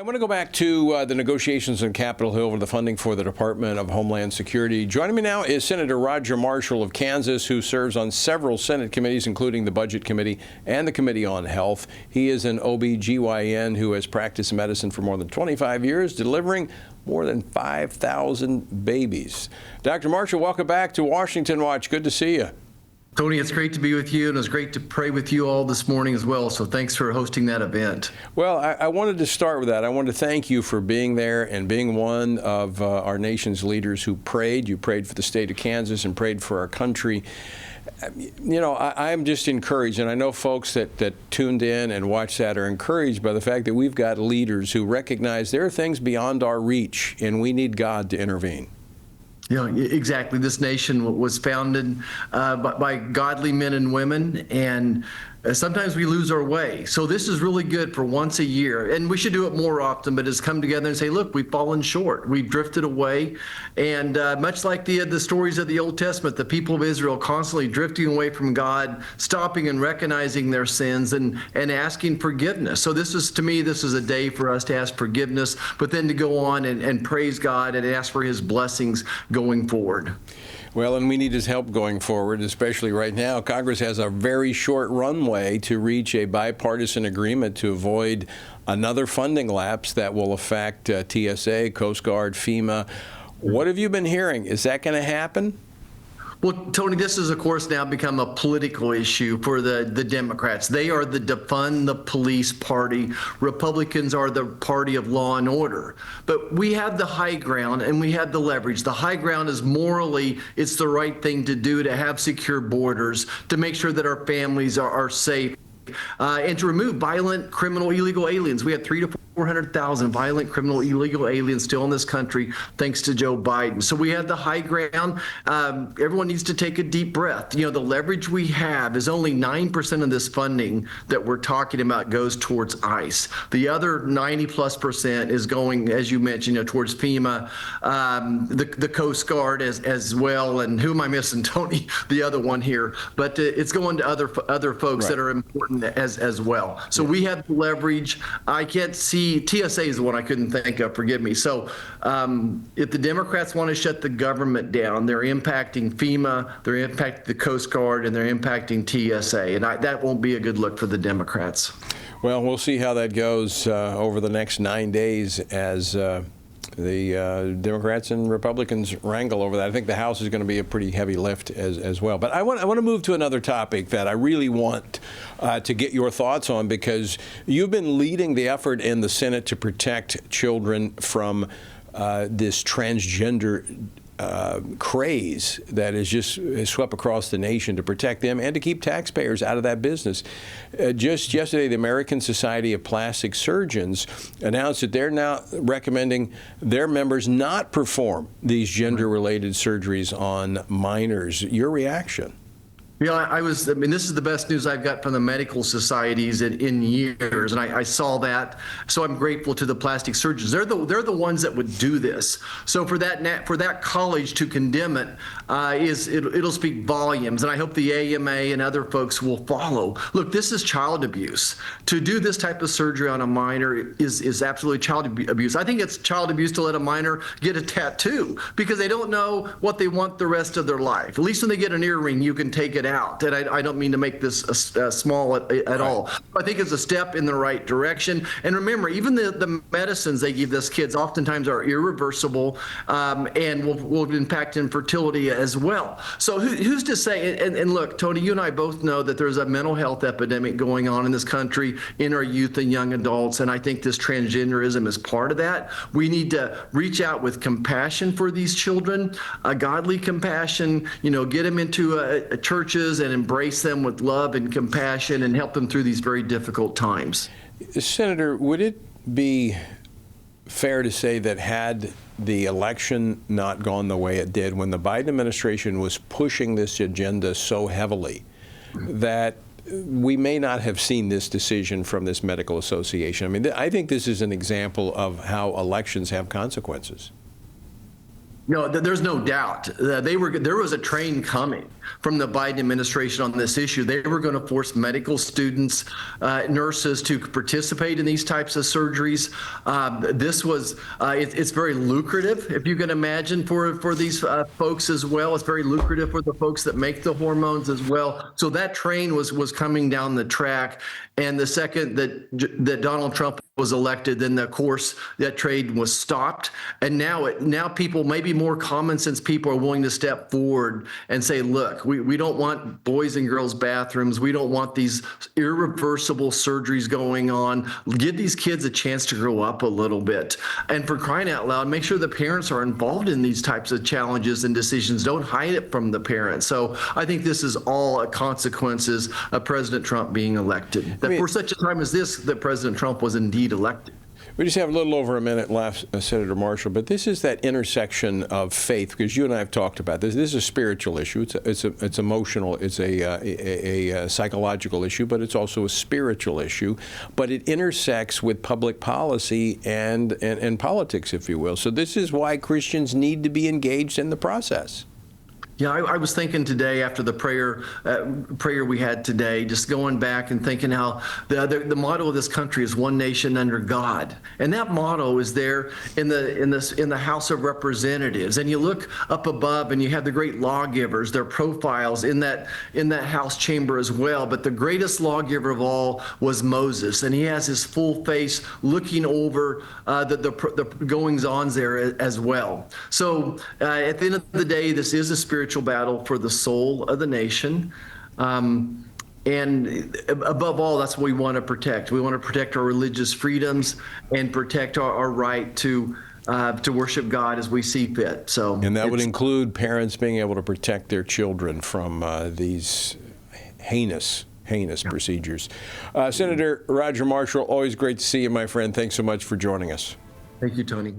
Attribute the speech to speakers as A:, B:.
A: I want to go back to the negotiations on Capitol Hill over the funding for the Department of Homeland Security. Joining me now is Senator Roger Marshall of Kansas, who serves on several Senate committees, including the Budget Committee and the Committee on Health. He is an OB/GYN who has practiced medicine for more than 25 years, delivering more than 5,000 babies. Dr. Marshall, welcome back to Washington Watch. Good to see you.
B: Tony, it's great to be with you, and it's great to pray with you all this morning as well. So thanks for hosting that event.
A: Well, I wanted to start with that. I wanted to thank you for being there and being one of our nation's leaders who prayed. You prayed for the state of Kansas and prayed for our country. You know, I'm just encouraged, and I know folks that tuned in and watched that are encouraged by the fact that we've got leaders who recognize there are things beyond our reach, and we need God to intervene.
B: Yeah, exactly. This nation was founded by godly men and women, and sometimes we lose our way. So this is really good for once a year, and we should do it more often, but just come together and say, look, we've fallen short. We've drifted away. And much like the stories of the Old Testament, the people of Israel constantly drifting away from God, stopping and recognizing their sins and asking forgiveness. So this is, to me, this is a day for us to ask forgiveness, but then to go on and praise God and ask for his blessings going forward.
A: Well, and we need his help going forward, especially right now. Congress has a very short runway to reach a bipartisan agreement to avoid another funding lapse that will affect TSA, Coast Guard, FEMA. What have you been hearing? Is that going to happen?
B: Well, Tony, this has, of course, now become a political issue for the Democrats. They are the defund the police party. Republicans are the party of law and order. But we have the high ground and we have the leverage. The high ground is morally, it's the right thing to do to have secure borders, to make sure that our families are safe. And to remove violent, criminal, illegal aliens. We have 300,000 to 400,000 violent, criminal, illegal aliens still in this country, thanks to Joe Biden. So we have the high ground. Everyone needs to take a deep breath. You know, the leverage we have is only 9% of this funding that we're talking about goes towards ICE. The other 90+% is going, as you mentioned, towards FEMA, the Coast Guard as well. And who am I missing, Tony? The other one here. But it's going to other folks that are important as well. So we have leverage. I can't see, TSA is the one I couldn't think of, forgive me. So if the Democrats want to shut the government down, they're impacting FEMA, they're impacting the Coast Guard, and they're impacting TSA. And that won't be a good look for the Democrats.
A: Well, we'll see how that goes over the next 9 days as the Democrats and Republicans wrangle over that. I think the House is going to be a pretty heavy lift as well. But I want to move to another topic that I really want to get your thoughts on, because you've been leading the effort in the Senate to protect children from this transgender craze that is just swept across the nation, to protect them and to keep taxpayers out of that business. Just yesterday, the American Society of Plastic Surgeons announced that they're now recommending their members not perform these gender-related surgeries on minors. Your reaction?
B: Yeah, I mean, this is the best news I've got from the medical societies in years, and I saw that. So I'm grateful to the plastic surgeons. They're the ones that would do this. So for that college to condemn it, it'll speak volumes, and I hope the AMA and other folks will follow. Look, this is child abuse. To do this type of surgery on a minor is absolutely child abuse. I think it's child abuse to let a minor get a tattoo because they don't know what they want the rest of their life. At least when they get an earring, you can take it out. And I don't mean to make this small at all. I think it's a step in the right direction. And remember, even the medicines they give these kids oftentimes are irreversible and will impact infertility as well. So who's to say? And look, Tony, you and I both know that there's a mental health epidemic going on in this country in our youth and young adults. And I think this transgenderism is part of that. We need to reach out with compassion for these children, a godly compassion, get them into churches and embrace them with love and compassion and help them through these very difficult times.
A: Senator, would it be fair to say that had the election not gone the way it did, when the Biden administration was pushing this agenda so heavily, that we may not have seen this decision from this medical association? I mean, I think this is an example of how elections have consequences.
B: No, there's no doubt. There was a train coming from the Biden administration on this issue. They were going to force medical students, nurses to participate in these types of surgeries. It's very lucrative, if you can imagine, for these folks as well. It's very lucrative for the folks that make the hormones as well. So that train was coming down the track. And the second that Donald Trump was elected, then of course that trade was stopped. And now people, maybe more common sense people, are willing to step forward and say, look, we don't want boys and girls bathrooms. We don't want these irreversible surgeries going on. Give these kids a chance to grow up a little bit. And for crying out loud, make sure the parents are involved in these types of challenges and decisions. Don't hide it from the parents. So I think this is all consequences of President Trump being elected. That for such a time as this, that President Trump was indeed elected.
A: We just have a little over a minute left, Senator Marshall, but this is that intersection of faith, because you and I have talked about this. This is a spiritual issue. It's emotional. It's a psychological issue, but it's also a spiritual issue. But it intersects with public policy and politics, if you will. So this is why Christians need to be engaged in the process.
B: Yeah, I was thinking today after the prayer we had today, just going back and thinking how the motto of this country is one nation under God, and that motto is there in the House of Representatives. And you look up above, and you have the great lawgivers, their profiles in that House chamber as well. But the greatest lawgiver of all was Moses, and he has his full face looking over the goings-ons there as well. So at the end of the day, this is a spiritual battle for the soul of the nation. And above all, that's what we want to protect. We want to protect our religious freedoms and protect our right to worship God as we see fit.
A: And that would include parents being able to protect their children from these heinous procedures. Senator Roger Marshall, always great to see you, my friend. Thanks so much for joining us.
B: Thank you, Tony.